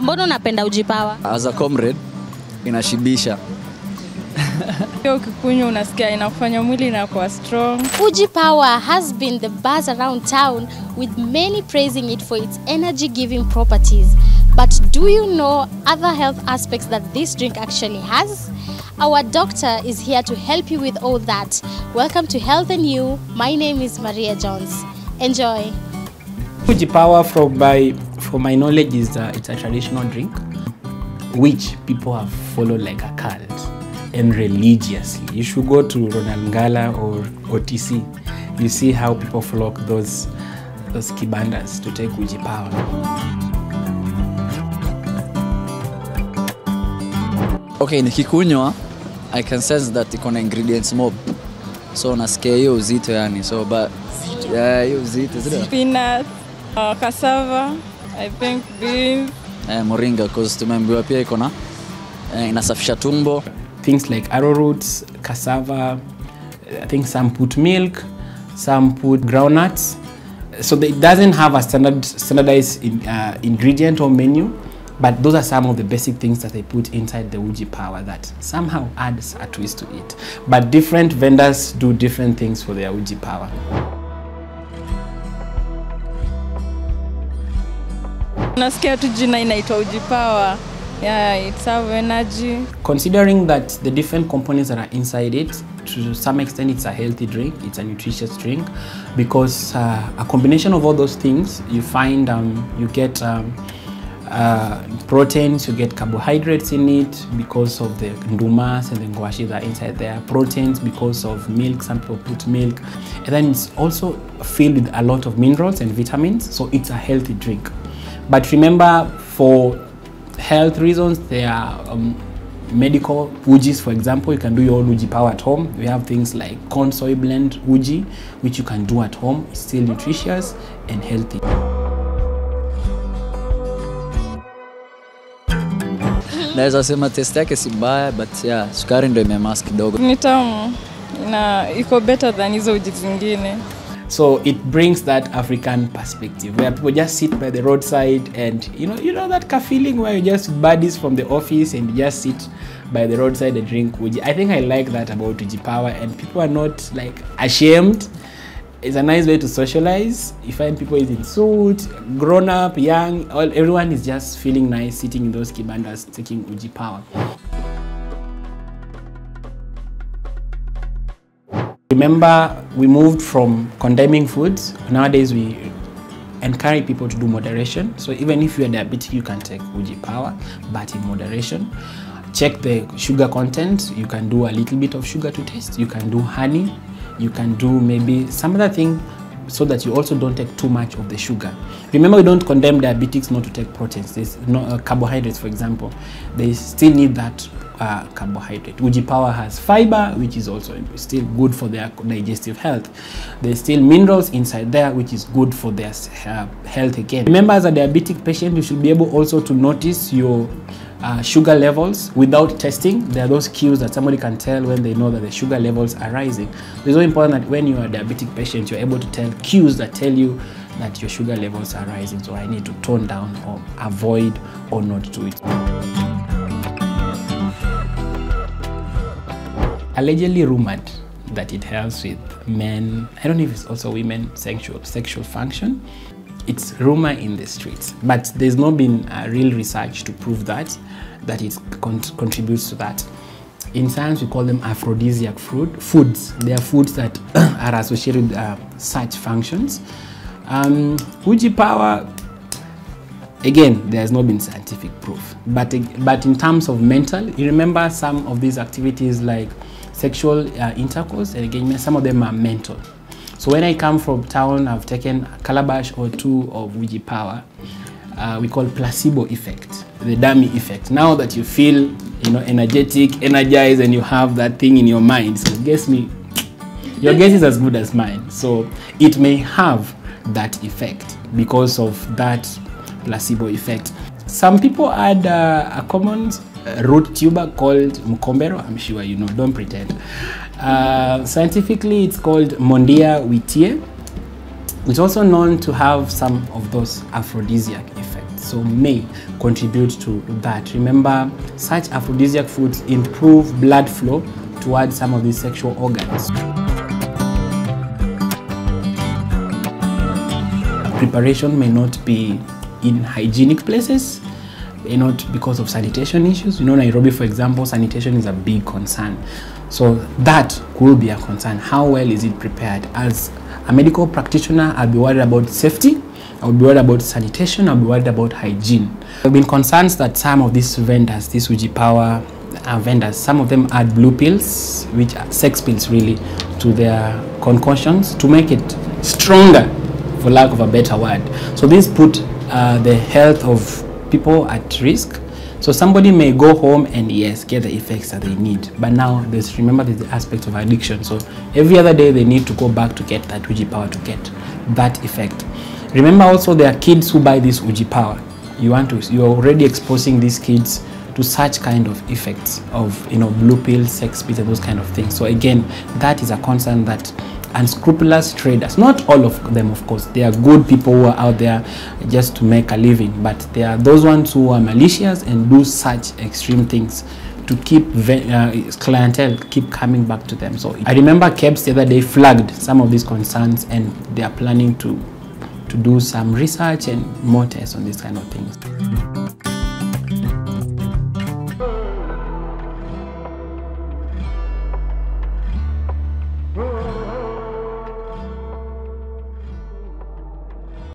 Mbona unapenda Uji Power? As a comrade, inashibisha. Ukikunywa unasikia inafanya mwili inakuwa strong. Uji Power has been the buzz around town, with many praising it for its energy-giving properties. But do you know other health aspects that this drink actually has? Our doctor is here to help you with all that. Welcome to Health and You. My name is Maria Jones. Enjoy. Uji Power, from my knowledge, is it's a traditional drink which people have followed like a cult and religiously. You should go to Ronald Ngala or OTC. You see how people flock those kibandas to take Uji Power. Okay, nikikunywa, I can sense that iko na ingredients mob. So nasikia hiyo uzito yani. So but yeah, hiyo uzito zile. Peanut, cassava, I think beans. Moringa, because tumeambiwa pia iko na inasafisha tumbo. Things like arrowroots, cassava, I think some put milk, some put groundnuts. So it doesn't have a standardized ingredient or menu, but those are some of the basic things that they put inside the Uji Power that somehow adds a twist to it. But different vendors do different things for their Uji Power. Nasikia tu jina inaitwa Uji Power. Yeah, it's have energy. Considering that the different components that are inside it, to some extent it's a healthy drink, it's a nutritious drink, because a combination of all those things, you find you get proteins, you get carbohydrates in it because of the ndumas and the ngwashi that are inside there, proteins because of milk, some people put milk, and then it's also filled with a lot of minerals and vitamins, so it's a healthy drink. But remember, for health reasons, there are medical Ujis. For example, you can do your own Uji Power at home. We have things like corn soy blend Uji, which you can do at home. It's still nutritious and healthy. Naweza sema taste yake si mbaya, but yeah, sukari ndio imemask kidogo. Ni tamu. Iko better than hizo uji zingine. So it brings that African perspective where people just sit by the roadside and you know that feeling where you just buddies from the office and you just sit by the roadside and drink Uji. I think I like that about Uji Power, and people are not like ashamed. It's a nice way to socialize. You find people is in suit, grown up, young, everyone is just feeling nice sitting in those kibandas taking Uji Power. Remember, we moved from condemning foods. Nowadays, we encourage people to do moderation. So even if you're diabetic, you can take Uji Power, but in moderation. Check the sugar content. You can do a little bit of sugar to taste. You can do honey. You can do maybe some other thing so that you also don't take too much of the sugar. Remember, we don't condemn diabetics not to take proteins. There's no carbohydrates, for example. They still need that carbohydrate. Uji Power has fiber, which is also still good for their digestive health. There's still minerals inside there, which is good for their health again. Remember, as a diabetic patient, you should be able also to notice your sugar levels without testing. There are those cues that somebody can tell when they know that the sugar levels are rising. It's so important that when you are a diabetic patient, you're able to tell cues that tell you that your sugar levels are rising, so I need to tone down or avoid or not do it. Allegedly rumored that it helps with men, I don't know if it's also women, sexual function. It's rumor in the streets, but there's not been real research to prove that it contributes to that. In science, we call them aphrodisiac foods. They are foods that are associated with such functions. Uji Power, again, there has not been scientific proof, but in terms of mental, you remember some of these activities like sexual intercourse, and again, some of them are mental. So when I come from town, I've taken a calabash or two of Uji Power. We call placebo effect, the dummy effect. Now that you feel, energetic, energized, and you have that thing in your mind, so guess me, your guess is as good as mine. So it may have that effect because of that placebo effect. Some people add a common root tuber called mkombero. I'm sure you know, don't pretend. Scientifically, it's called Mondia wheatia. It's also known to have some of those aphrodisiac effects. so may contribute to that. Remember, such aphrodisiac foods improve blood flow towards some of these sexual organs. Preparation may not be in hygienic places, not because of sanitation issues. Nairobi, for example, sanitation is a big concern. So that could be a concern. How well is it prepared? As a medical practitioner, I'll be worried about safety, I'll be worried about sanitation, I'll be worried about hygiene. There have been concerns that some of these vendors, these Uji Power vendors, some of them add blue pills, which are sex pills really, to their concoctions to make it stronger, for lack of a better word. So this put the health of people at risk. So somebody may go home and yes, get the effects that they need. But now remember there's the aspect of addiction. So every other day they need to go back to get that Uji Power to get that effect. Remember also there are kids who buy this Uji Power. You're already exposing these kids to such kind of effects of blue pills, sex pills, and those kind of things. So again, that is a concern that unscrupulous traders, not all of them of course, there are good people who are out there just to make a living, but there are those ones who are malicious and do such extreme things to keep clientele keep coming back to them. So I remember KEBS the other day flagged some of these concerns, and they are planning to do some research and more tests on these kind of things.